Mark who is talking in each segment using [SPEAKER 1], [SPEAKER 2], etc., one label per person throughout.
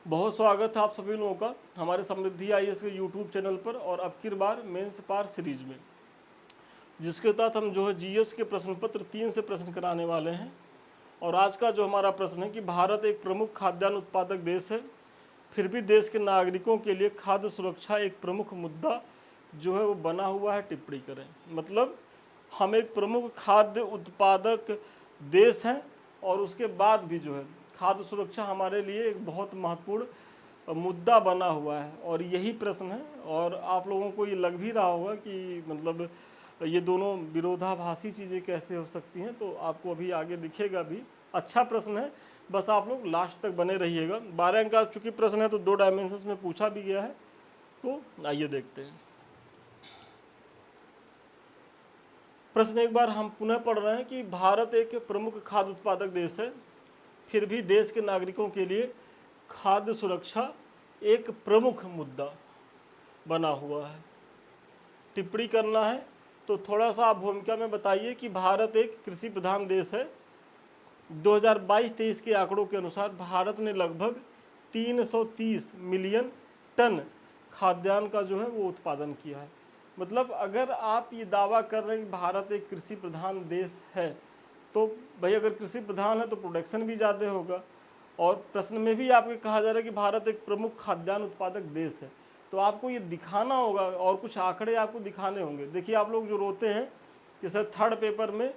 [SPEAKER 1] बहुत स्वागत है आप सभी लोगों का हमारे समृद्धि आईएएस के यूट्यूब चैनल पर और अब की बार मेंस पार सीरीज में, जिसके तहत हम जो है जीएस के प्रश्न पत्र 3 से प्रश्न कराने वाले हैं। और आज का जो हमारा प्रश्न है कि भारत एक प्रमुख खाद्यान्न उत्पादक देश है, फिर भी देश के नागरिकों के लिए खाद्य सुरक्षा एक प्रमुख मुद्दा जो है वो बना हुआ है। टिप्पणी करें। मतलब हम एक प्रमुख खाद्य उत्पादक देश हैं और उसके बाद भी जो है खाद्य सुरक्षा हमारे लिए एक बहुत महत्वपूर्ण मुद्दा बना हुआ है और यही प्रश्न है। और आप लोगों को ये लग भी रहा होगा कि मतलब ये दोनों विरोधाभासी चीज़ें कैसे हो सकती हैं, तो आपको अभी आगे दिखेगा भी। अच्छा प्रश्न है, बस आप लोग लास्ट तक बने रहिएगा। 12 अंक का चूंकि प्रश्न है तो 2 डायमेंशंस में पूछा भी गया है, तो आइए देखते हैं। प्रश्न एक बार हम पुनः पढ़ रहे हैं कि भारत एक प्रमुख खाद्य उत्पादक देश है, फिर भी देश के नागरिकों के लिए खाद्य सुरक्षा एक प्रमुख मुद्दा बना हुआ है। टिप्पणी करना है तो थोड़ा सा आप भूमिका में बताइए कि भारत एक कृषि प्रधान देश है। 2022-23 के आंकड़ों के अनुसार भारत ने लगभग 330 मिलियन टन खाद्यान्न का जो है वो उत्पादन किया है। मतलब अगर आप ये दावा कर रहे हैं कि भारत एक कृषि प्रधान देश है, तो भाई अगर कृषि प्रधान है तो प्रोडक्शन भी ज़्यादा होगा। और प्रश्न में भी आपको कहा जा रहा है कि भारत एक प्रमुख खाद्यान्न उत्पादक देश है, तो आपको ये दिखाना होगा और कुछ आंकड़े आपको दिखाने होंगे। देखिए आप लोग जो रोते हैं कि सर थर्ड पेपर में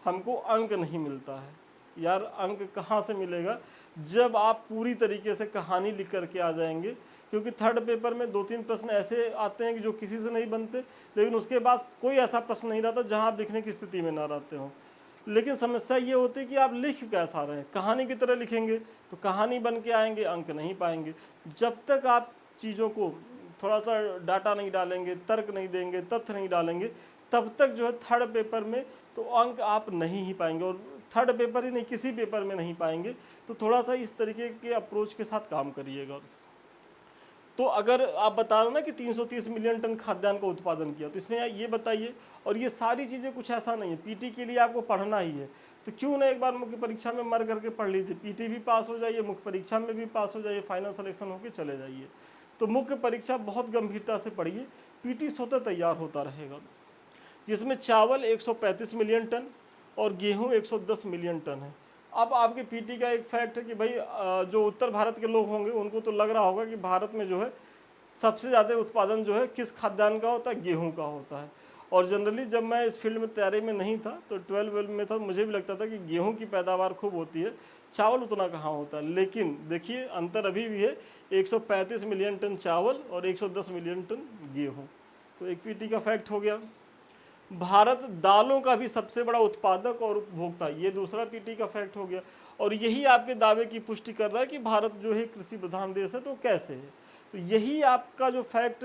[SPEAKER 1] हमको अंक नहीं मिलता है, यार अंक कहाँ से मिलेगा जब आप पूरी तरीके से कहानी लिख करके आ जाएंगे। क्योंकि थर्ड पेपर में 2-3 प्रश्न ऐसे आते हैं कि जो किसी से नहीं बनते, लेकिन उसके बाद कोई ऐसा प्रश्न नहीं रहता जहाँ आप लिखने की स्थिति में ना रहते हो। लेकिन समस्या ये होती है कि आप लिख कैसा रहे हैं। कहानी की तरह लिखेंगे तो कहानी बन के आएंगे, अंक नहीं पाएंगे। जब तक आप चीज़ों को थोड़ा सा डाटा नहीं डालेंगे, तर्क नहीं देंगे, तथ्य नहीं डालेंगे, तब तक जो है थर्ड पेपर में तो अंक आप नहीं ही पाएंगे। और थर्ड पेपर ही नहीं, किसी पेपर में नहीं पाएंगे। तो थोड़ा सा इस तरीके के अप्रोच के साथ काम करिएगा। तो अगर आप बता रहे ना कि 330 मिलियन टन खाद्यान्न का उत्पादन किया, तो इसमें ये बताइए। और ये सारी चीज़ें कुछ ऐसा नहीं है, पीटी के लिए आपको पढ़ना ही है, तो क्यों ना एक बार मुख्य परीक्षा में मर करके पढ़ लीजिए। पीटी भी पास हो जाइए, मुख्य परीक्षा में भी पास हो जाइए, फाइनल सिलेक्शन होकर चले जाइए। तो मुख्य परीक्षा बहुत गंभीरता से पढ़िए, पीटी स्वतः तैयार होता रहेगा। जिसमें चावल 135 मिलियन टन और गेहूं 110 मिलियन टन है। अब आपके पीटी का एक फैक्ट है कि भाई जो उत्तर भारत के लोग होंगे उनको तो लग रहा होगा कि भारत में जो है सबसे ज़्यादा उत्पादन जो है किस खाद्यान्न का होता है, गेहूं का होता है। और जनरली जब मैं इस फील्ड में तैयारी में नहीं था तो 12 में था, मुझे भी लगता था कि गेहूं की पैदावार खूब होती है, चावल उतना कहाँ होता है। लेकिन देखिए अंतर अभी भी है, 135 मिलियन टन चावल और 110 मिलियन टन गेहूँ। तो एक पीटी का फैक्ट हो गया। भारत दालों का भी सबसे बड़ा उत्पादक और उपभोक्ता, ये दूसरा पीटी का फैक्ट हो गया। और यही आपके दावे की पुष्टि कर रहा है कि भारत जो है कृषि प्रधान देश है, तो कैसे है। तो यही आपका जो फैक्ट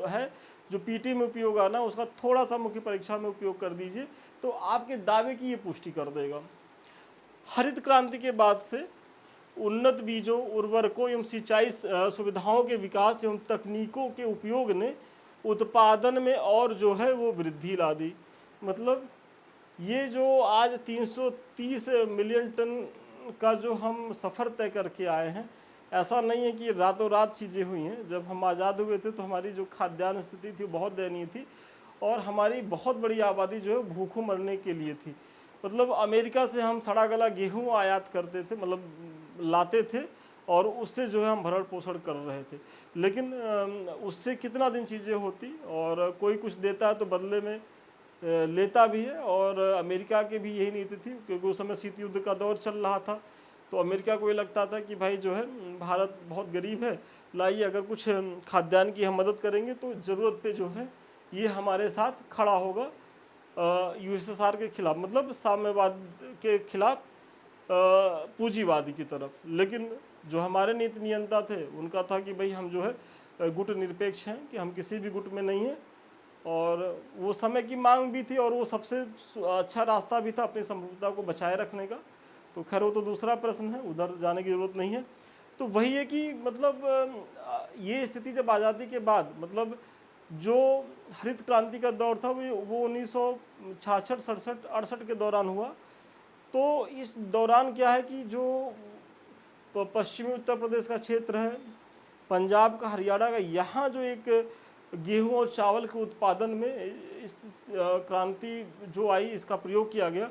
[SPEAKER 1] है जो पीटी में उपयोग आना, उसका थोड़ा सा मुख्य परीक्षा में उपयोग कर दीजिए, तो आपके दावे की ये पुष्टि कर देगा। हरित क्रांति के बाद से उन्नत बीजों, उर्वरकों एवं सिंचाई सुविधाओं के विकास एवं तकनीकों के उपयोग ने उत्पादन में और जो है वो वृद्धि ला दी। मतलब ये जो आज 330 मिलियन टन का जो हम सफ़र तय करके आए हैं, ऐसा नहीं है कि रातों रात चीज़ें हुई हैं। जब हम आज़ाद हुए थे तो हमारी जो खाद्यान्न स्थिति थी बहुत दयनीय थी और हमारी बहुत बड़ी आबादी जो है भूखों मरने के लिए थी। मतलब अमेरिका से हम सड़ा गला गेहूँ आयात करते थे, मतलब लाते थे, और उससे जो है हम भरण पोषण कर रहे थे। लेकिन उससे कितना दिन चीज़ें होती, और कोई कुछ देता है तो बदले में लेता भी है। और अमेरिका की भी यही नीति थी, क्योंकि उस समय शीत युद्ध का दौर चल रहा था। तो अमेरिका को ये लगता था कि भाई जो है भारत बहुत गरीब है, लाइए अगर कुछ खाद्यान्न की हम मदद करेंगे तो ज़रूरत पे जो है ये हमारे साथ खड़ा होगा यूएसएसआर के खिलाफ, मतलब साम्यवाद के खिलाफ, पूंजीवादी की तरफ। लेकिन जो हमारे नीति नियंता थे उनका था कि भाई हम जो है गुट निरपेक्ष हैं, कि हम किसी भी गुट में नहीं हैं। और वो समय की मांग भी थी और वो सबसे अच्छा रास्ता भी था अपनी संप्रभुता को बचाए रखने का। तो खैर वो तो दूसरा प्रश्न है, उधर जाने की जरूरत नहीं है। तो वही है कि मतलब ये स्थिति जब आज़ादी के बाद, मतलब जो हरित क्रांति का दौर था वो 1966, 67, 68 के दौरान हुआ। तो इस दौरान क्या है कि जो पश्चिमी उत्तर प्रदेश का क्षेत्र है, पंजाब का, हरियाणा का, यहाँ जो एक गेहूं और चावल के उत्पादन में इस क्रांति जो आई इसका प्रयोग किया गया,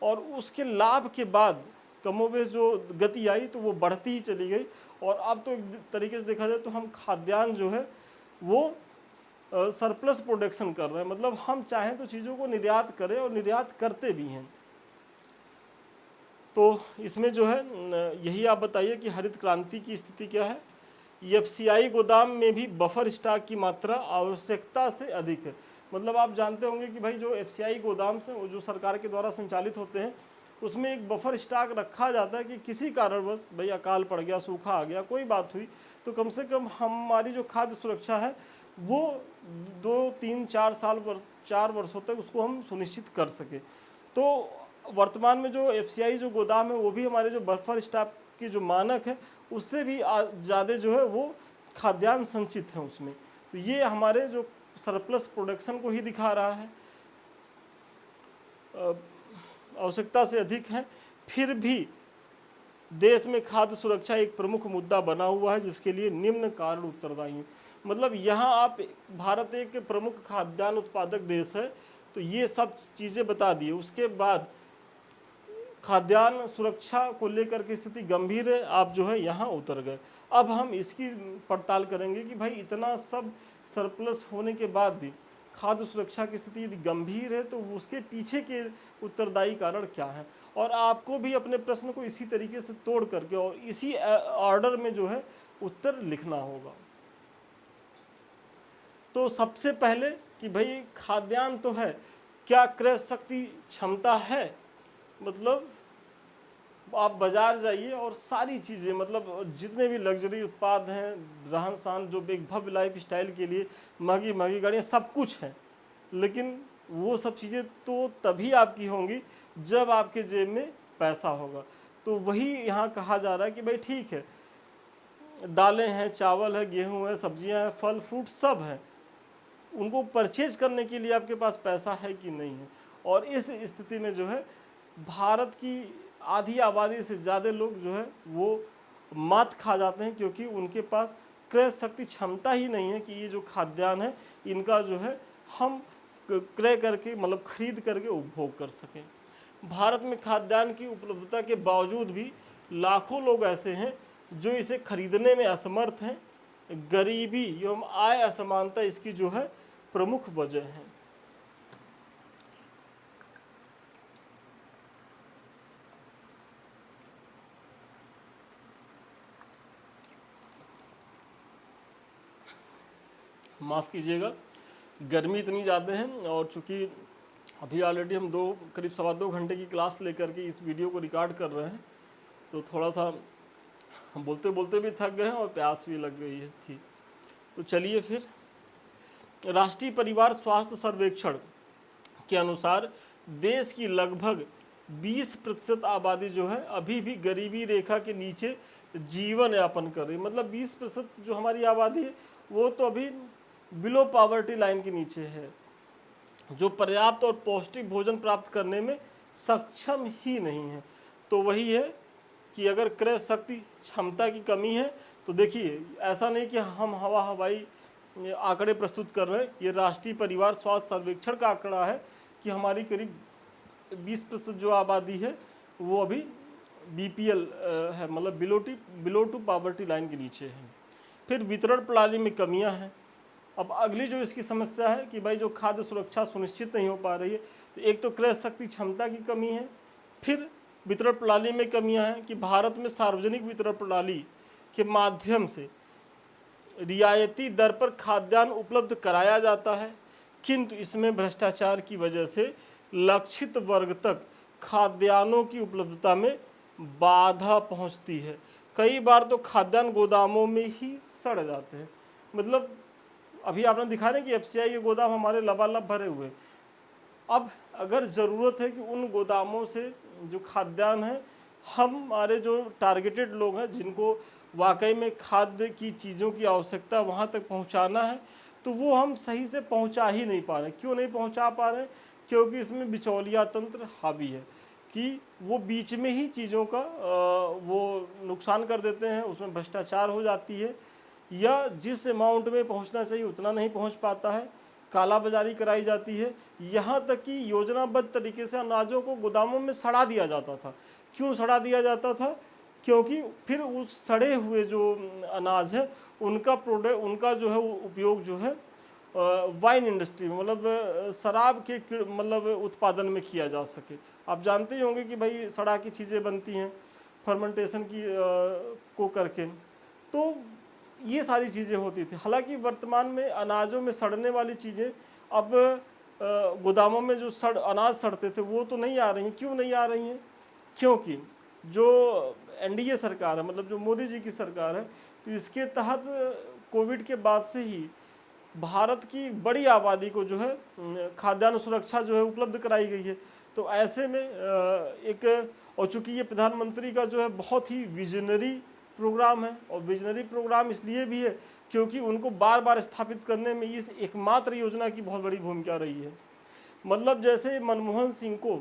[SPEAKER 1] और उसके लाभ के बाद कमोबेश जो गति आई तो वो बढ़ती ही चली गई। और अब तो एक तरीके से देखा जाए तो हम खाद्यान्न जो है वो सरप्लस प्रोडक्शन कर रहे हैं, मतलब हम चाहें तो चीज़ों को निर्यात करें और निर्यात करते भी हैं। तो इसमें जो है यही आप बताइए कि हरित क्रांति की स्थिति क्या है। एफसीआई गोदाम में भी बफर स्टॉक की मात्रा आवश्यकता से अधिक है। मतलब आप जानते होंगे कि भाई जो एफसीआई गोदाम से वो जो सरकार के द्वारा संचालित होते हैं उसमें एक बफर स्टॉक रखा जाता है कि किसी कारणवश भाई अकाल पड़ गया, सूखा आ गया, कोई बात हुई तो कम से कम हमारी जो खाद्य सुरक्षा है वो 4 वर्षों तक उसको हम सुनिश्चित कर सके। तो वर्तमान में जो एफसीआई जो गोदाम है वो भी हमारे जो बफर स्टॉक की जो मानक है उससे भी ज़्यादा जो है वो खाद्यान्न संचित है उसमें। तो ये हमारे जो सरप्लस प्रोडक्शन को ही दिखा रहा है, आवश्यकता से अधिक है। फिर भी देश में खाद्य सुरक्षा एक प्रमुख मुद्दा बना हुआ है जिसके लिए निम्न कारण उत्तरदायी हैं। मतलब यहाँ आप, भारत एक प्रमुख खाद्यान्न उत्पादक देश है तो ये सब चीज़ें बता दिए, उसके बाद खाद्यान्न सुरक्षा को लेकर के स्थिति गंभीर है, आप जो है यहाँ उतर गए। अब हम इसकी पड़ताल करेंगे कि भाई इतना सब सरप्लस होने के बाद भी खाद्य सुरक्षा की स्थिति यदि गंभीर है तो उसके पीछे के उत्तरदायी कारण क्या है, और आपको भी अपने प्रश्न को इसी तरीके से तोड़ करके और इसी ऑर्डर में जो है उत्तर लिखना होगा। तो सबसे पहले कि भाई खाद्यान्न तो है, क्या क्रय शक्ति क्षमता है? मतलब आप बाजार जाइए और सारी चीज़ें, मतलब जितने भी लग्जरी उत्पाद हैं, रहन सहन, जो एक भव्य लाइफ स्टाइल के लिए महंगी महंगी गाड़ियाँ, सब कुछ हैं, लेकिन वो सब चीज़ें तो तभी आपकी होंगी जब आपके जेब में पैसा होगा। तो वही यहाँ कहा जा रहा है कि भाई ठीक है, दालें हैं, चावल है, गेहूँ है, सब्जियाँ हैं, फल फ्रूट सब हैं, उनको परचेज करने के लिए आपके पास पैसा है कि नहीं है। और इस स्थिति में जो है भारत की आधी आबादी से ज़्यादा लोग जो है वो मात खा जाते हैं क्योंकि उनके पास क्रय शक्ति क्षमता ही नहीं है कि ये जो खाद्यान्न है इनका जो है हम क्रय करके, मतलब खरीद करके उपभोग कर सकें। भारत में खाद्यान्न की उपलब्धता के बावजूद भी लाखों लोग ऐसे हैं जो इसे खरीदने में असमर्थ हैं। गरीबी एवं आय असमानता इसकी जो है प्रमुख वजह है। माफ़ कीजिएगा, गर्मी इतनी ज़्यादा है और चूँकि अभी ऑलरेडी हम करीब 2.25 घंटे की क्लास लेकर के इस वीडियो को रिकॉर्ड कर रहे हैं, तो थोड़ा सा हम बोलते बोलते भी थक गए हैं और प्यास भी लग गई थी। तो चलिए फिर, राष्ट्रीय परिवार स्वास्थ्य सर्वेक्षण के अनुसार देश की लगभग 20% आबादी जो है अभी भी गरीबी रेखा के नीचे जीवन यापन कर रही है। मतलब 20% जो हमारी आबादी है वो तो अभी बिलो पॉवर्टी लाइन के नीचे है, जो पर्याप्त और पौष्टिक भोजन प्राप्त करने में सक्षम ही नहीं है। तो वही है कि अगर क्रय शक्ति क्षमता की कमी है तो देखिए, ऐसा नहीं कि हम हवाई आंकड़े प्रस्तुत कर रहे हैं, ये राष्ट्रीय परिवार स्वास्थ्य सर्वेक्षण का आंकड़ा है कि हमारी करीब 20% जो आबादी है वो अभी बीपीएल है, मतलब बिलो टू पॉवर्टी लाइन के नीचे है। फिर वितरण प्रणाली में कमियां हैं। अब अगली जो इसकी समस्या है कि भाई जो खाद्य सुरक्षा सुनिश्चित नहीं हो पा रही है, तो एक तो क्रय शक्ति क्षमता की कमी है, फिर वितरण प्रणाली में कमियां हैं कि भारत में सार्वजनिक वितरण प्रणाली के माध्यम से रियायती दर पर खाद्यान्न उपलब्ध कराया जाता है, किंतु इसमें भ्रष्टाचार की वजह से लक्षित वर्ग तक खाद्यान्नों की उपलब्धता में बाधा पहुंचती है। कई बार तो खाद्यान्न गोदामों में ही सड़ जाते हैं। मतलब अभी आपने दिखा रहे कि एफसीआई के गोदाम हमारे लबालब भरे हुए। अब अगर ज़रूरत है कि उन गोदामों से जो खाद्यान्न है, हमारे जो टारगेटेड लोग हैं जिनको वाकई में खाद्य की चीज़ों की आवश्यकता वहाँ तक पहुँचाना है, तो वो हम सही से पहुँचा ही नहीं पा रहे। क्यों नहीं पहुँचा पा रहे? क्योंकि इसमें बिचौलिया तंत्र हावी है कि वो बीच में ही चीज़ों का वो नुकसान कर देते हैं, उसमें भ्रष्टाचार हो जाती है, या जिस अमाउंट में पहुंचना चाहिए उतना नहीं पहुंच पाता है, काला बाजारी कराई जाती है। यहाँ तक कि योजनाबद्ध तरीके से अनाजों को गोदामों में सड़ा दिया जाता था। क्यों सड़ा दिया जाता था? क्योंकि फिर उस सड़े हुए जो अनाज है उनका जो है उपयोग जो है वाइन इंडस्ट्री में, मतलब शराब के मतलब उत्पादन में किया जा सके। आप जानते ही होंगे कि भाई सड़ा की चीज़ें बनती हैं फर्मेंटेशन की को करके, तो ये सारी चीज़ें होती थी। हालांकि वर्तमान में अनाजों में सड़ने वाली चीज़ें अब गोदामों में जो अनाज सड़ते थे वो तो नहीं आ रही हैं। क्यों नहीं आ रही हैं? क्योंकि जो एनडीए सरकार है, मतलब जो मोदी जी की सरकार है, तो इसके तहत कोविड के बाद से ही भारत की बड़ी आबादी को जो है खाद्यान्न सुरक्षा जो है उपलब्ध कराई गई है। तो ऐसे में और चूंकि ये प्रधानमंत्री का जो है बहुत ही विजनरी प्रोग्राम है, और विजनरी प्रोग्राम इसलिए भी है क्योंकि उनको बार बार स्थापित करने में इस एकमात्र योजना की बहुत बड़ी भूमिका रही है। मतलब जैसे मनमोहन सिंह को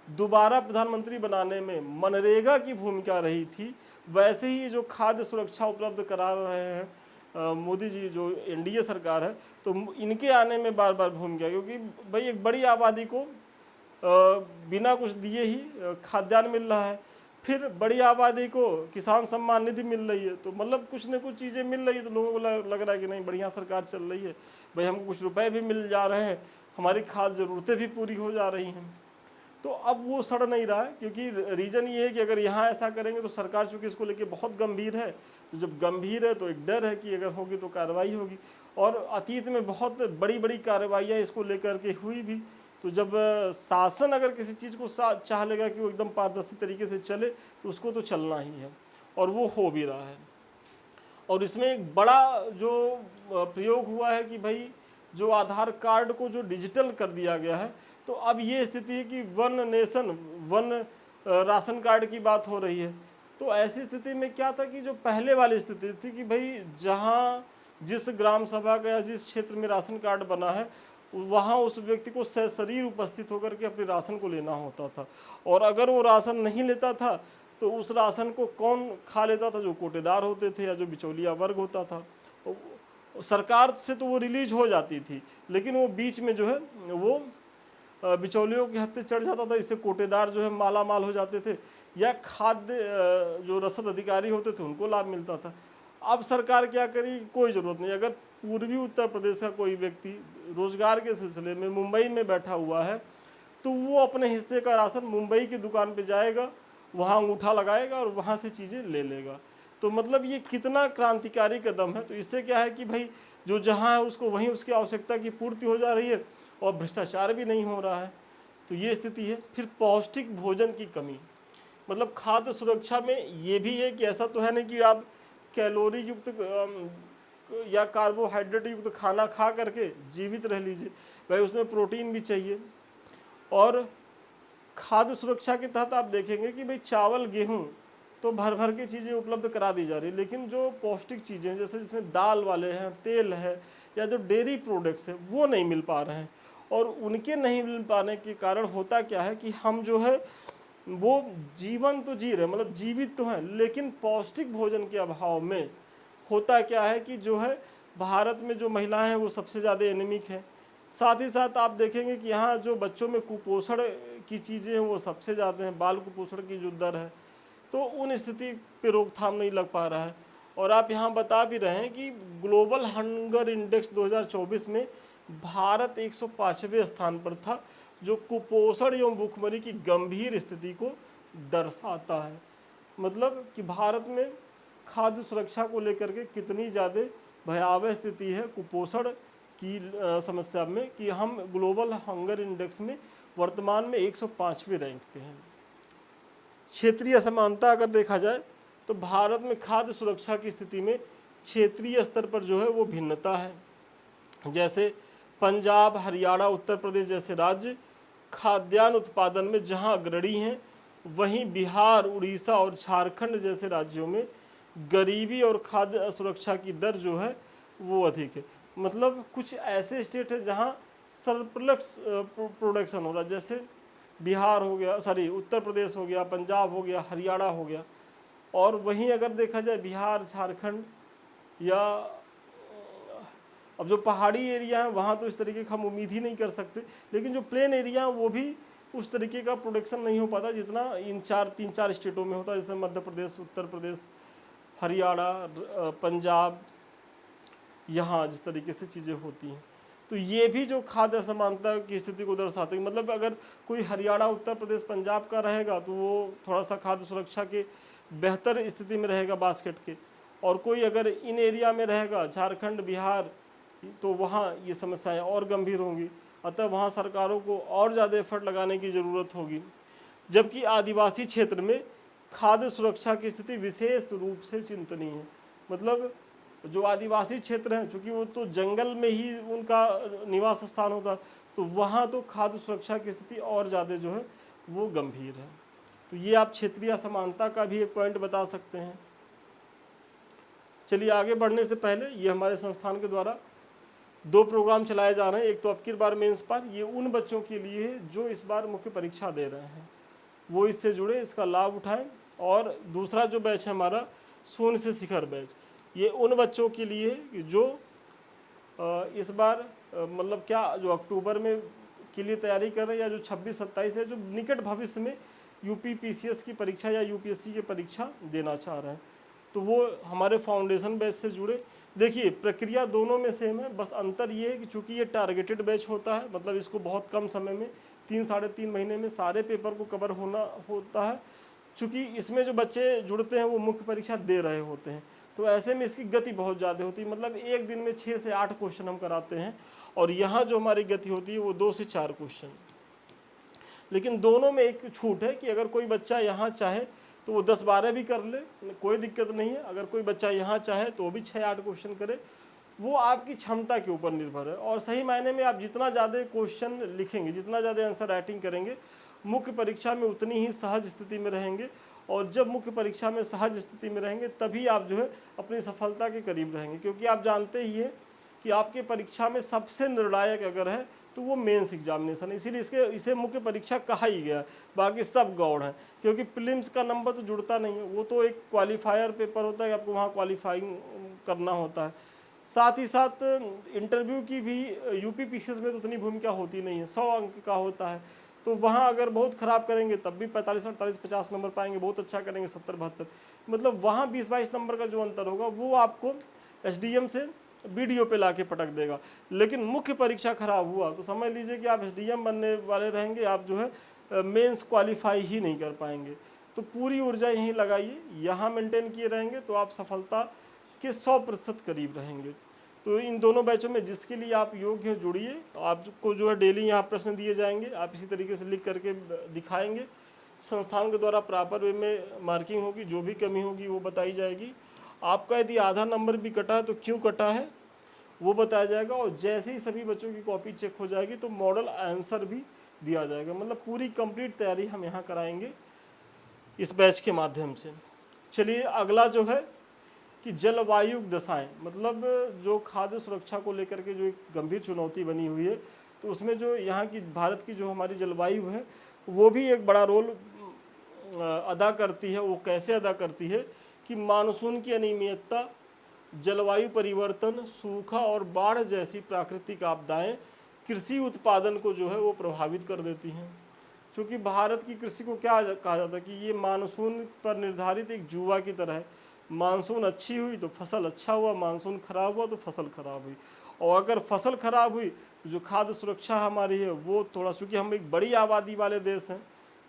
[SPEAKER 1] दोबारा प्रधानमंत्री बनाने में मनरेगा की भूमिका रही थी, वैसे ही जो खाद्य सुरक्षा उपलब्ध करा रहे हैं मोदी जी, जो एनडीए सरकार है, तो इनके आने में बार बार भूमिका, क्योंकि भाई एक बड़ी आबादी को बिना कुछ दिए ही खाद्यान्न मिल रहा है, फिर बड़ी आबादी को किसान सम्मान निधि मिल रही है, तो मतलब कुछ न कुछ चीज़ें मिल रही है, तो लोगों को लग रहा है कि नहीं बढ़िया सरकार चल रही है, भाई हमको कुछ रुपए भी मिल जा रहे हैं, हमारी खाद्य ज़रूरतें भी पूरी हो जा रही हैं। तो अब वो सड़ नहीं रहा है, क्योंकि रीज़न ये है कि अगर यहाँ ऐसा करेंगे तो सरकार चूँकि इसको लेके बहुत गंभीर है, तो जब गंभीर है तो एक डर है कि अगर होगी तो कार्रवाई होगी, और अतीत में बहुत बड़ी बड़ी कार्रवाइयाँ इसको लेकर के हुई भी। तो जब शासन अगर किसी चीज़ को चाह लेगा कि वो एकदम पारदर्शी तरीके से चले, तो उसको तो चलना ही है, और वो हो भी रहा है। और इसमें एक बड़ा जो प्रयोग हुआ है कि भाई जो आधार कार्ड को जो डिजिटल कर दिया गया है, तो अब ये स्थिति है कि one nation one ration card की बात हो रही है। तो ऐसी स्थिति में क्या था कि जो पहले वाली स्थिति थी कि भाई जहाँ जिस ग्राम सभा का या जिस क्षेत्र में राशन कार्ड बना है, वहाँ उस व्यक्ति को सशरीर उपस्थित होकर के अपने राशन को लेना होता था, और अगर वो राशन नहीं लेता था तो उस राशन को कौन खा लेता था? जो कोटेदार होते थे या जो बिचौलिया वर्ग होता था। सरकार से तो वो रिलीज हो जाती थी, लेकिन वो बीच में जो है वो बिचौलियों के हत्थे चढ़ जाता था, इससे कोटेदार जो है माला माल हो जाते थे, या खाद्य जो रसद अधिकारी होते थे उनको लाभ मिलता था। अब सरकार क्या करी? कोई ज़रूरत नहीं। अगर पूर्वी उत्तर प्रदेश का कोई व्यक्ति रोजगार के सिलसिले में मुंबई में बैठा हुआ है, तो वो अपने हिस्से का राशन मुंबई की दुकान पे जाएगा, वहाँ अंगूठा लगाएगा और वहाँ से चीज़ें ले लेगा। तो मतलब ये कितना क्रांतिकारी कदम है। तो इससे क्या है कि भाई जो जहाँ है उसको वहीं उसकी आवश्यकता की पूर्ति हो जा रही है, और भ्रष्टाचार भी नहीं हो रहा है। तो ये स्थिति है। फिर पौष्टिक भोजन की कमी, मतलब खाद्य सुरक्षा में ये भी है कि ऐसा तो है नहीं कि आप कैलोरी युक्त या कार्बोहाइड्रेट युक्त खाना खा करके जीवित रह लीजिए, भाई उसमें प्रोटीन भी चाहिए। और खाद्य सुरक्षा के तहत आप देखेंगे कि भाई चावल गेहूं तो भर भर के चीज़ें उपलब्ध करा दी जा रही है, लेकिन जो पौष्टिक चीज़ें जैसे जिसमें दाल वाले हैं, तेल है, या जो डेयरी प्रोडक्ट्स हैं, वो नहीं मिल पा रहे हैं। और उनके नहीं मिल पाने के कारण होता क्या है कि हम जो है वो जीवन तो जी रहे, मतलब जीवित तो हैं, लेकिन पौष्टिक भोजन के अभाव में होता क्या है कि जो है भारत में जो महिलाएं हैं वो सबसे ज़्यादा एनीमिक है। साथ ही साथ आप देखेंगे कि यहाँ जो बच्चों में कुपोषण की चीज़ें हैं वो सबसे ज़्यादा हैं, बाल कुपोषण की जो दर है, तो उन स्थिति पे रोकथाम नहीं लग पा रहा है। और आप यहाँ बता भी रहे हैं कि ग्लोबल हंगर इंडेक्स 2024 में भारत 105वें स्थान पर था, जो कुपोषण एवं भूखमरी की गंभीर स्थिति को दर्शाता है। मतलब कि भारत में खाद्य सुरक्षा को लेकर के कितनी ज़्यादा भयावह स्थिति है कुपोषण की समस्या में, कि हम ग्लोबल हंगर इंडेक्स में वर्तमान में 105वें रैंक पे हैं। क्षेत्रीय असमानता अगर देखा जाए तो भारत में खाद्य सुरक्षा की स्थिति में क्षेत्रीय स्तर पर जो है वो भिन्नता है। जैसे पंजाब, हरियाणा, उत्तर प्रदेश जैसे राज्य खाद्यान्न उत्पादन में जहां अग्रणी हैं, वहीं बिहार, उड़ीसा और झारखंड जैसे राज्यों में गरीबी और खाद्य असुरक्षा की दर जो है वो अधिक है। मतलब कुछ ऐसे स्टेट है जहां सरप्लस प्रोडक्शन हो रहा है, जैसे बिहार हो गया, सॉरी उत्तर प्रदेश हो गया, पंजाब हो गया, हरियाणा हो गया। और वहीं अगर देखा जाए बिहार, झारखंड या अब जो पहाड़ी एरिया है वहाँ तो इस तरीके का हम उम्मीद ही नहीं कर सकते, लेकिन जो प्लेन एरिया है वो भी उस तरीके का प्रोडक्शन नहीं हो पाता जितना इन तीन चार स्टेटों में होता है, जैसे मध्य प्रदेश, उत्तर प्रदेश, हरियाणा, पंजाब, यहाँ जिस तरीके से चीज़ें होती हैं। तो ये भी जो खाद्य असमानता की स्थिति को दर्शाते हैं। मतलब अगर कोई हरियाणा, उत्तर प्रदेश, पंजाब का रहेगा तो वो थोड़ा सा खाद्य सुरक्षा के बेहतर स्थिति में रहेगा बास्केट के, और कोई अगर इन एरिया में रहेगा झारखंड, बिहार, तो वहाँ ये समस्याएं और गंभीर होंगी। अतः वहाँ सरकारों को और ज़्यादा एफर्ट लगाने की ज़रूरत होगी। जबकि आदिवासी क्षेत्र में खाद्य सुरक्षा की स्थिति विशेष रूप से चिंतनीय है। मतलब जो आदिवासी क्षेत्र हैं, चूँकि वो तो जंगल में ही उनका निवास स्थान होता, तो वहाँ तो खाद्य सुरक्षा की स्थिति और ज़्यादा जो है वो गंभीर है। तो ये आप क्षेत्रीय असमानता का भी एक पॉइंट बता सकते हैं। चलिए आगे बढ़ने से पहले, ये हमारे संस्थान के द्वारा 2 प्रोग्राम चलाए जा रहे हैं। एक तो अब की बार मेंस पार, ये उन बच्चों के लिए है जो इस बार मुख्य परीक्षा दे रहे हैं, वो इससे जुड़े, इसका लाभ उठाएं। और दूसरा जो बैच है हमारा शून्य से शिखर बैच, ये उन बच्चों के लिए जो इस बार मतलब क्या जो अक्टूबर में के लिए तैयारी कर रहे हैं, या जो 26-27 है, जो निकट भविष्य में यूपी पीसीएस की परीक्षा या यूपीएससी की परीक्षा देना चाह रहे हैं, तो वो हमारे फाउंडेशन बैच से जुड़े। देखिए प्रक्रिया दोनों में सेम है, बस अंतर ये है कि चूंकि ये टारगेटेड बैच होता है, मतलब इसको बहुत कम समय में 3-3.5 महीने में सारे पेपर को कवर होना होता है। चूँकि इसमें जो बच्चे जुड़ते हैं वो मुख्य परीक्षा दे रहे होते हैं, तो ऐसे में इसकी गति बहुत ज़्यादा होती है। मतलब एक दिन में 6 से 8 क्वेश्चन हम कराते हैं, और यहाँ जो हमारी गति होती है वो 2 से 4 क्वेश्चन। लेकिन दोनों में एक छूट है कि अगर कोई बच्चा यहाँ चाहे तो वो 10-12 भी कर ले, कोई दिक्कत नहीं है। अगर कोई बच्चा यहाँ चाहे तो वो भी 6-8 क्वेश्चन करे, वो आपकी क्षमता के ऊपर निर्भर है। और सही मायने में आप जितना ज़्यादा क्वेश्चन लिखेंगे, जितना ज़्यादा आंसर राइटिंग करेंगे, मुख्य परीक्षा में उतनी ही सहज स्थिति में रहेंगे। और जब मुख्य परीक्षा में सहज स्थिति में रहेंगे तभी आप जो है अपनी सफलता के करीब रहेंगे, क्योंकि आप जानते ही हैं कि आपके परीक्षा में सबसे निर्णायक अगर है तो वो मेंस एग्जामिनेशन है। इसीलिए इसे मुख्य परीक्षा कहा ही गया, बाकी सब गौड़ है। क्योंकि प्रीलिम्स का नंबर तो जुड़ता नहीं है, वो तो एक क्वालिफायर पेपर होता है, आपको वहाँ क्वालिफाइंग करना होता है। साथ ही साथ इंटरव्यू की भी यूपी पीसीएस में तो उतनी भूमिका होती नहीं है, 100 अंक का होता है। तो वहाँ अगर बहुत ख़राब करेंगे तब भी 45-48-50 नंबर पाएंगे, बहुत अच्छा करेंगे 70-72, मतलब वहाँ 20-22 नंबर का जो अंतर होगा वो आपको एसडीएम से वीडियो पे लाके पटक देगा। लेकिन मुख्य परीक्षा खराब हुआ तो समझ लीजिए कि आप एसडीएम बनने वाले रहेंगे, आप जो है मेंस क्वालिफाई ही नहीं कर पाएंगे। तो पूरी ऊर्जा यहीं लगाइए, यहाँ मेंटेन किए रहेंगे तो आप सफलता के 100% करीब रहेंगे। तो इन दोनों बैचों में जिसके लिए आप योग्य हैं जुड़िए। आपको जो है डेली यहाँ प्रश्न दिए जाएंगे, आप इसी तरीके से लिख करके दिखाएंगे। संस्थान के द्वारा प्रॉपर वे में मार्किंग होगी, जो भी कमी होगी वो बताई जाएगी। आपका यदि आधा नंबर भी कटा है तो क्यों कटा है वो बताया जाएगा। और जैसे ही सभी बच्चों की कॉपी चेक हो जाएगी तो मॉडल आंसर भी दिया जाएगा। मतलब पूरी कंप्लीट तैयारी हम यहाँ कराएंगे इस बैच के माध्यम से। चलिए अगला जो है कि जलवायु दशाएं, मतलब जो खाद्य सुरक्षा को लेकर के जो एक गंभीर चुनौती बनी हुई है, तो उसमें जो यहाँ की भारत की जो हमारी जलवायु है वो भी एक बड़ा रोल अदा करती है। वो कैसे अदा करती है कि मानसून की अनियमितता, जलवायु परिवर्तन, सूखा और बाढ़ जैसी प्राकृतिक आपदाएं कृषि उत्पादन को जो है वो प्रभावित कर देती हैं। क्योंकि भारत की कृषि को क्या कहा जाता है कि ये मानसून पर निर्धारित एक जुआ की तरह है। मानसून अच्छी हुई तो फसल अच्छा हुआ, मानसून खराब हुआ तो फसल खराब हुई। और अगर फसल खराब हुई तो जो खाद्य सुरक्षा हमारी है वो थोड़ा, चूँकि हम एक बड़ी आबादी वाले देश हैं,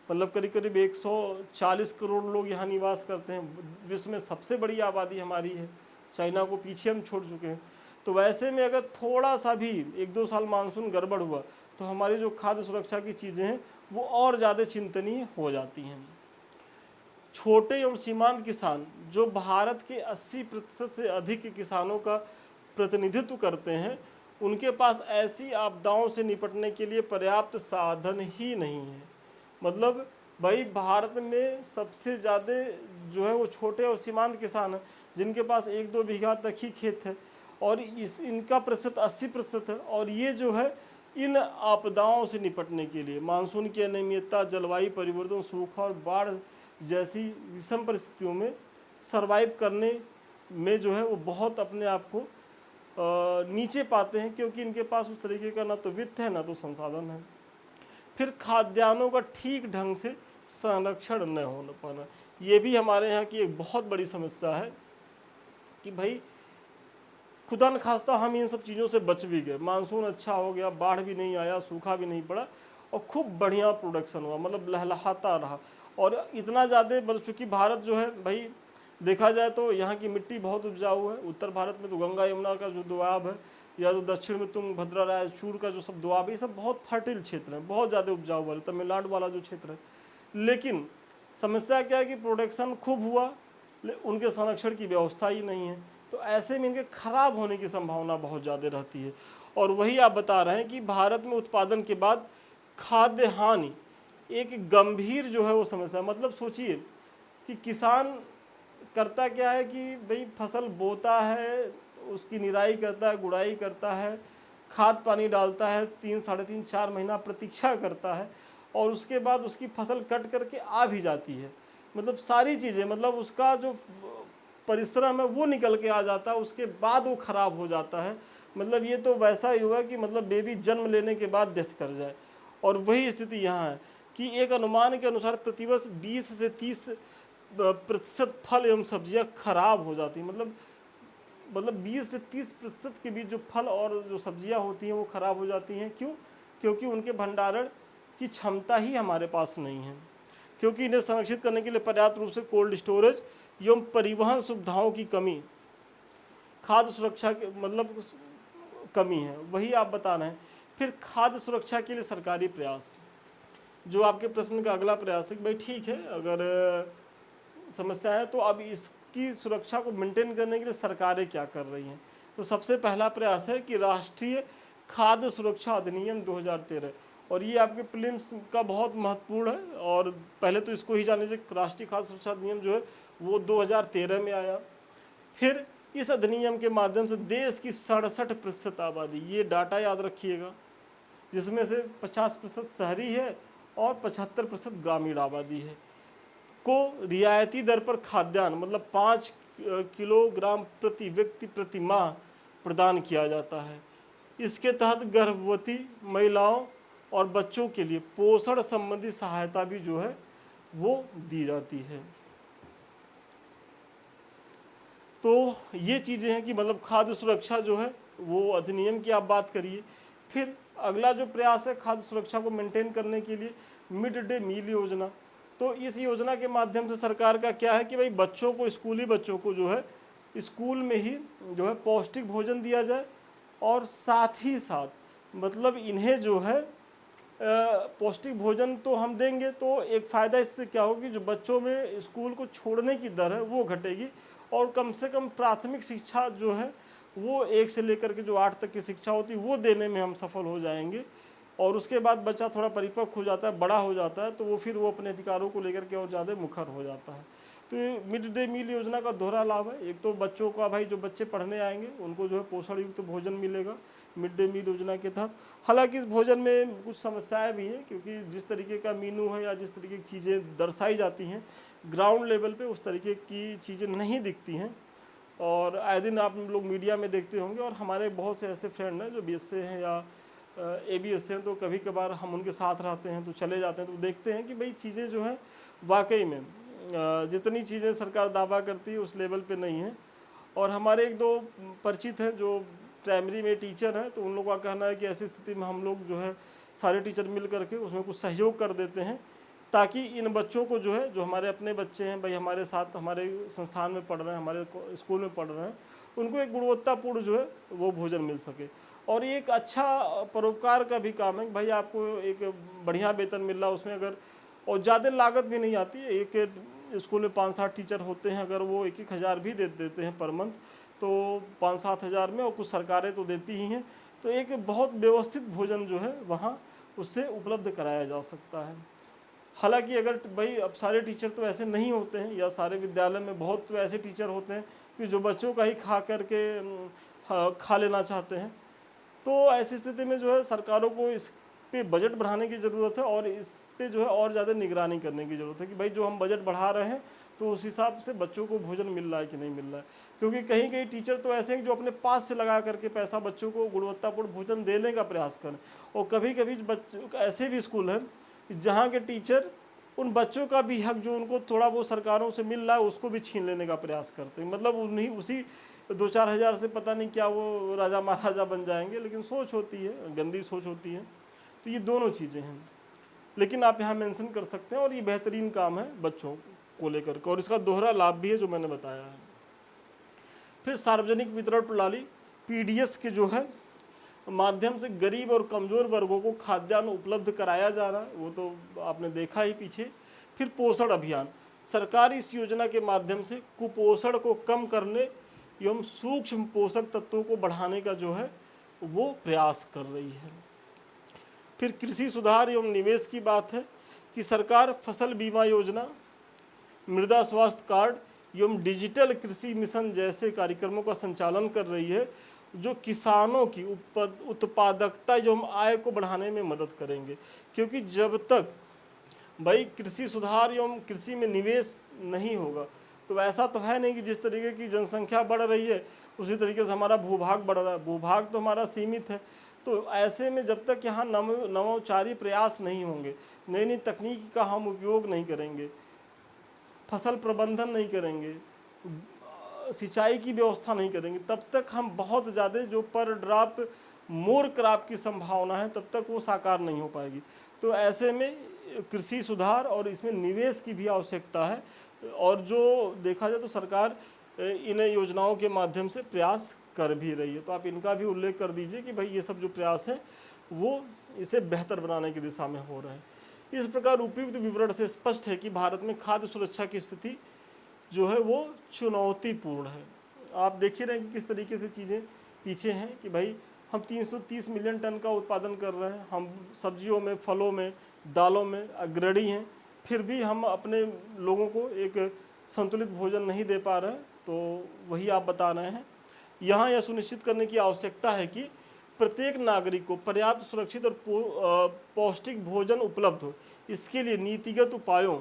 [SPEAKER 1] मतलब करीब करीब 140 करोड़ लोग यहाँ निवास करते हैं, विश्व में सबसे बड़ी आबादी हमारी है, चाइना को पीछे हम छोड़ चुके हैं। तो वैसे में अगर थोड़ा सा भी 1-2 साल मानसून गड़बड़ हुआ तो हमारी जो खाद्य सुरक्षा की चीज़ें हैं वो और ज़्यादा चिंतनीय हो जाती हैं। छोटे और सीमांत किसान जो भारत के 80% से अधिक किसानों का प्रतिनिधित्व करते हैं, उनके पास ऐसी आपदाओं से निपटने के लिए पर्याप्त साधन ही नहीं है। मतलब भाई भारत में सबसे ज़्यादा जो है वो छोटे और सीमांत किसान हैं, जिनके पास 1-2 बीघा तक ही खेत है, और इनका प्रतिशत 80% है। और ये जो है इन आपदाओं से निपटने के लिए मानसून की अनियमितता, जलवायु परिवर्तन, सूखा और बाढ़ जैसी विषम परिस्थितियों में सरवाइव करने में जो है वो बहुत अपने आप को नीचे पाते हैं, क्योंकि इनके पास उस तरीके का ना तो वित्त है ना तो संसाधन है। फिर खाद्यान्नों का ठीक ढंग से संरक्षण न हो पाना, ये भी हमारे यहाँ की एक बहुत बड़ी समस्या है कि भाई खुदा न खास्ता हम इन सब चीज़ों से बच भी गए, मानसून अच्छा हो गया, बाढ़ भी नहीं आया, सूखा भी नहीं पड़ा और खूब बढ़िया प्रोडक्शन हुआ, मतलब लहलहाता रहा। और इतना ज़्यादा मतलब चूँकि भारत जो है भाई देखा जाए तो यहाँ की मिट्टी बहुत उपजाऊ है। उत्तर भारत में तो गंगा यमुना का जो दोआब है, या तो दक्षिण में तुंगभद्रा रायचूर का जो सब दोआब है, ये सब बहुत फर्टिल क्षेत्र है, बहुत ज़्यादा उपजाऊ वाले, तमिलनाडु वाला जो क्षेत्र है। लेकिन समस्या क्या है कि प्रोडक्शन खूब हुआ, उनके संरक्षण की व्यवस्था ही नहीं है, तो ऐसे में इनके खराब होने की संभावना बहुत ज़्यादा रहती है। और वही आप बता रहे हैं कि भारत में उत्पादन के बाद खाद्य हानि एक गंभीर जो है वो समस्या। मतलब सोचिए कि किसान करता क्या है कि भाई फसल बोता है, उसकी निराई करता है, गुड़ाई करता है, खाद पानी डालता है, 3 साढ़े 3 4 महीना प्रतीक्षा करता है, और उसके बाद उसकी फसल कट करके आ भी जाती है। मतलब सारी चीज़ें, मतलब उसका जो परिश्रम है वो निकल के आ जाता है, उसके बाद वो खराब हो जाता है। मतलब ये तो वैसा ही हुआ कि मतलब बेबी जन्म लेने के बाद डेथ कर जाए। और वही स्थिति यहाँ है कि एक अनुमान के अनुसार प्रतिवर्ष 20 से 30 प्रतिशत फल एवं सब्जियां खराब हो जाती हैं। मतलब 20 से 30% के बीच जो फल और जो सब्जियां होती हैं वो खराब हो जाती हैं। क्यों? क्योंकि उनके भंडारण की क्षमता ही हमारे पास नहीं है, क्योंकि इन्हें संरक्षित करने के लिए पर्याप्त रूप से कोल्ड स्टोरेज एवं परिवहन सुविधाओं की कमी, खाद्य सुरक्षा के मतलब कमी है। वही आप बता रहे हैं। फिर खाद्य सुरक्षा के लिए सरकारी प्रयास, जो आपके प्रश्न का अगला प्रयास है। भाई ठीक है, अगर समस्या है तो अब इसकी सुरक्षा को मेंटेन करने के लिए सरकारें क्या कर रही हैं। तो सबसे पहला प्रयास है कि राष्ट्रीय खाद्य सुरक्षा अधिनियम 2013, और ये आपके प्रीलिम्स का बहुत महत्वपूर्ण है। और पहले तो इसको ही जान लीजिए, राष्ट्रीय खाद्य सुरक्षा अधिनियम जो है वो 2013 में आया। फिर इस अधिनियम के माध्यम से देश की 67% आबादी, ये डाटा याद रखिएगा, जिसमें से 50% शहरी है और 75% ग्रामीण आबादी है, को रियायती दर पर खाद्यान्न मतलब 5 किलोग्राम प्रति व्यक्ति प्रति माह प्रदान किया जाता है। इसके तहत गर्भवती महिलाओं और बच्चों के लिए पोषण संबंधी सहायता भी जो है वो दी जाती है। तो ये चीज़ें हैं कि मतलब खाद्य सुरक्षा जो है वो अधिनियम की आप बात करिए। फिर अगला जो प्रयास है खाद्य सुरक्षा को मेंटेन करने के लिए, मिड डे मील योजना। तो इस योजना के माध्यम से सरकार का क्या है कि भाई बच्चों को, स्कूली बच्चों को जो है स्कूल में ही जो है पौष्टिक भोजन दिया जाए, और साथ ही साथ मतलब इन्हें जो है पौष्टिक भोजन तो हम देंगे तो एक फ़ायदा इससे क्या होगा कि जो बच्चों में स्कूल को छोड़ने की दर है वो घटेगी, और कम से कम प्राथमिक शिक्षा जो है वो 1 से लेकर के जो 8 तक की शिक्षा होती है वो देने में हम सफल हो जाएंगे। और उसके बाद बच्चा थोड़ा परिपक्व हो जाता है, बड़ा हो जाता है, तो वो फिर वो अपने अधिकारों को लेकर के और ज़्यादा मुखर हो जाता है। तो ये मिड डे मील योजना का दोहरा लाभ है। एक तो बच्चों का, भाई जो बच्चे पढ़ने आएंगे उनको जो है पोषण युक्त भोजन मिलेगा मिड डे मील योजना के तहत। हालांकि इस भोजन में कुछ समस्याएं भी हैं, क्योंकि जिस तरीके का मीनू है या जिस तरीके की चीज़ें दर्शाई जाती हैं ग्राउंड लेवल पे उस तरीके की चीज़ें नहीं दिखती हैं। और आए दिन आप लोग मीडिया में देखते होंगे, और हमारे बहुत से ऐसे फ्रेंड हैं जो BSc हैं या ABSc हैं, तो कभी कभार हम उनके साथ रहते हैं तो चले जाते हैं तो देखते हैं कि भाई चीज़ें जो है वाकई में जितनी चीज़ें सरकार दावा करती है उस लेवल पे नहीं है। और हमारे 1-2 परिचित हैं जो प्राइमरी में टीचर हैं, तो उन लोगों का कहना है कि ऐसी स्थिति में हम लोग जो है सारे टीचर मिल करके उसमें कुछ सहयोग कर देते हैं, ताकि इन बच्चों को जो है, जो हमारे अपने बच्चे हैं भाई, हमारे साथ हमारे संस्थान में पढ़ रहे हैं, हमारे स्कूल में पढ़ रहे हैं, उनको एक गुणवत्तापूर्ण जो है वो भोजन मिल सके। और ये एक अच्छा परोपकार का भी काम है भाई, आपको एक बढ़िया वेतन मिल रहा है उसमें, अगर और ज़्यादा लागत भी नहीं आती है। एक स्कूल में 5-7 टीचर होते हैं, अगर वो 1-1 हज़ार भी दे देते हैं पर मंथ, तो 5-7 हज़ार में, और कुछ सरकारें तो देती ही हैं, तो एक बहुत व्यवस्थित भोजन जो है वहाँ उससे उपलब्ध कराया जा सकता है। हालांकि अगर भाई अब सारे टीचर तो ऐसे नहीं होते हैं, या सारे विद्यालय में बहुत तो ऐसे टीचर होते हैं कि जो बच्चों का ही खा करके खा लेना चाहते हैं, तो ऐसी स्थिति में जो है सरकारों को इस पे बजट बढ़ाने की ज़रूरत है और इस पे जो है और ज़्यादा निगरानी करने की ज़रूरत है कि भाई जो हम बजट बढ़ा रहे हैं तो उस हिसाब से बच्चों को भोजन मिल रहा है कि नहीं मिल रहा है। क्योंकि कहीं कहीं टीचर तो ऐसे हैं जो अपने पास से लगा करके पैसा बच्चों को गुणवत्तापूर्ण भोजन देने का प्रयास करें, और कभी कभी बच्चों ऐसे भी स्कूल हैं जहाँ के टीचर उन बच्चों का भी हक जो उनको थोड़ा बहुत सरकारों से मिल रहा है उसको भी छीन लेने का प्रयास करते हैं। मतलब उन्हीं उसी 2-4 हज़ार से पता नहीं क्या वो राजा महाराजा बन जाएंगे, लेकिन सोच होती है, गंदी सोच होती है। तो ये दोनों चीज़ें हैं, लेकिन आप यहाँ मेंशन कर सकते हैं और ये बेहतरीन काम है बच्चों को लेकर के, और इसका दोहरा लाभ भी है जो मैंने बताया है। फिर सार्वजनिक वितरण प्रणाली पीडीएस के जो है माध्यम से गरीब और कमज़ोर वर्गों को खाद्यान्न उपलब्ध कराया जा रहा है, वो तो आपने देखा ही पीछे। फिर पोषण अभियान, सरकार इस योजना के माध्यम से कुपोषण को कम करने एवं सूक्ष्म पोषक तत्वों को बढ़ाने का जो है वो प्रयास कर रही है। फिर कृषि सुधार एवं निवेश की बात है कि सरकार फसल बीमा योजना, मृदा स्वास्थ्य कार्ड एवं डिजिटल कृषि मिशन जैसे कार्यक्रमों का संचालन कर रही है जो किसानों की उत्पादकता एवं आय को बढ़ाने में मदद करेंगे। क्योंकि जब तक भाई कृषि सुधार एवं कृषि में निवेश नहीं होगा तो ऐसा तो है नहीं कि जिस तरीके की जनसंख्या बढ़ रही है उसी तरीके से हमारा भूभाग बढ़ रहा है, भूभाग तो हमारा सीमित है। तो ऐसे में जब तक यहाँ नवोचारी प्रयास नहीं होंगे, नई नई तकनीक का हम उपयोग नहीं करेंगे, फसल प्रबंधन नहीं करेंगे, सिंचाई की व्यवस्था नहीं करेंगे, तब तक हम बहुत ज़्यादा जो पर ड्रॉप मोर क्रॉप की संभावना है तब तक वो साकार नहीं हो पाएगी। तो ऐसे में कृषि सुधार और इसमें निवेश की भी आवश्यकता है, और जो देखा जाए तो सरकार इन योजनाओं के माध्यम से प्रयास कर भी रही है। तो आप इनका भी उल्लेख कर दीजिए कि भाई ये सब जो प्रयास है वो इसे बेहतर बनाने की दिशा में हो रहे हैं। इस प्रकार उपयुक्त विवरण से स्पष्ट है कि भारत में खाद्य सुरक्षा की स्थिति जो है वो चुनौतीपूर्ण है। आप देख ही रहे हैं कि किस तरीके से चीज़ें पीछे हैं कि भाई हम 330 मिलियन टन का उत्पादन कर रहे हैं, हम सब्जियों में, फलों में, दालों में अग्रणी हैं, फिर भी हम अपने लोगों को एक संतुलित भोजन नहीं दे पा रहे हैं। तो वही आप बता रहे हैं। यहाँ यह सुनिश्चित करने की आवश्यकता है कि प्रत्येक नागरिक को पर्याप्त, सुरक्षित और पौष्टिक भोजन उपलब्ध हो। इसके लिए नीतिगत उपायों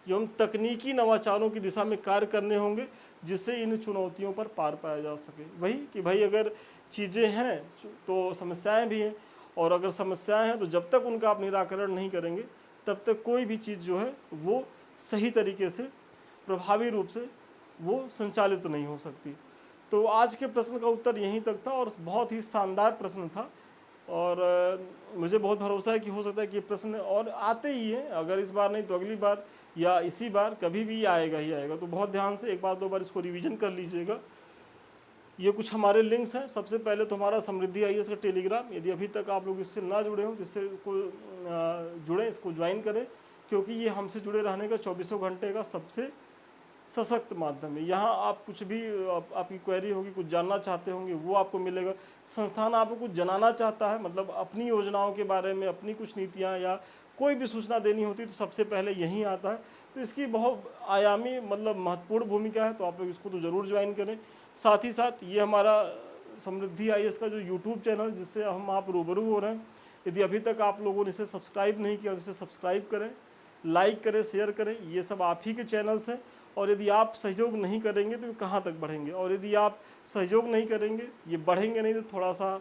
[SPEAKER 1] एवं तकनीकी नवाचारों की दिशा में कार्य करने होंगे जिससे इन चुनौतियों पर पार पाया जा सके। वही कि भाई अगर चीज़ें हैं तो समस्याएं भी हैं, और अगर समस्याएं हैं तो जब तक उनका आप निराकरण नहीं करेंगे तब तक कोई भी चीज़ जो है वो सही तरीके से, प्रभावी रूप से वो संचालित नहीं हो सकती। तो आज के प्रश्न का उत्तर यहीं तक था, और बहुत ही शानदार प्रश्न था, और मुझे बहुत भरोसा है कि हो सकता है कि ये प्रश्न और आते ही हैं, अगर इस बार नहीं तो अगली बार या इसी बार कभी भी आएगा ही आएगा। तो बहुत ध्यान से एक बार दो बार इसको रिवीजन कर लीजिएगा। ये कुछ हमारे लिंक्स हैं। सबसे पहले तो हमारा समृद्धि आईएएस का टेलीग्राम, यदि अभी तक आप लोग इससे ना जुड़े हों जिससे जुड़ें, इसको ज्वाइन करें, क्योंकि ये हमसे जुड़े रहने का 24 घंटे का सबसे सशक्त माध्यम है। यहाँ आप कुछ भी आपकी क्वेरी होगी, कुछ जानना चाहते होंगे, वो आपको मिलेगा। संस्थान आपको कुछ जनाना चाहता है, मतलब अपनी योजनाओं के बारे में, अपनी कुछ नीतियाँ या कोई भी सूचना देनी होती है तो सबसे पहले यहीं आता है। तो इसकी बहुत आयामी मतलब महत्वपूर्ण भूमिका है, तो आप लोग इसको तो ज़रूर ज्वाइन करें। साथ ही साथ ये हमारा समृद्धि आईएएस का जो यूट्यूब चैनल जिससे हम आप रूबरू हो रहे हैं, यदि अभी तक आप लोगों ने इसे सब्सक्राइब नहीं किया तो इसे सब्सक्राइब करें, लाइक करें, शेयर करें। ये सब आप ही के चैनल्स हैं, और यदि आप सहयोग नहीं करेंगे तो कहाँ तक बढ़ेंगे, और यदि आप सहयोग नहीं करेंगे, ये बढ़ेंगे नहीं, तो थोड़ा सा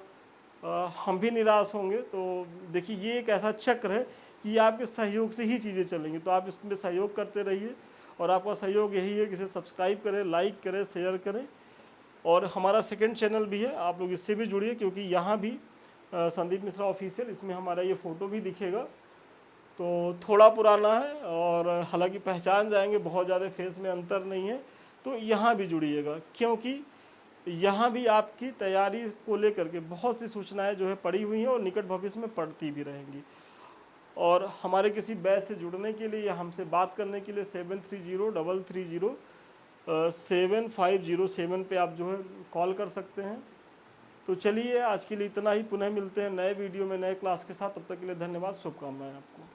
[SPEAKER 1] हम भी निराश होंगे। तो देखिए ये एक ऐसा चक्र है कि आपके सहयोग से ही चीज़ें चलेंगी। तो आप इसमें सहयोग करते रहिए, और आपका सहयोग यही है कि इसे सब्सक्राइब करें, लाइक करें, शेयर करें। और हमारा सेकंड चैनल भी है, आप लोग इससे भी जुड़िए, क्योंकि यहाँ भी संदीप मिश्रा ऑफिशियल, इसमें हमारा ये फ़ोटो भी दिखेगा। तो थोड़ा पुराना है, और हालांकि पहचान जाएंगे, बहुत ज़्यादा फेस में अंतर नहीं है। तो यहाँ भी जुड़िएगा, क्योंकि यहाँ भी आपकी तैयारी को लेकर के बहुत सी सूचनाएं जो है पड़ी हुई हैं और निकट भविष्य में पड़ती भी रहेंगी। और हमारे किसी बैच से जुड़ने के लिए या हमसे बात करने के लिए 7303075007 पे आप जो है कॉल कर सकते हैं। तो चलिए आज के लिए इतना ही, पुनः मिलते हैं नए वीडियो में नए क्लास के साथ। तब तक के लिए धन्यवाद, शुभकामनाएं आपको।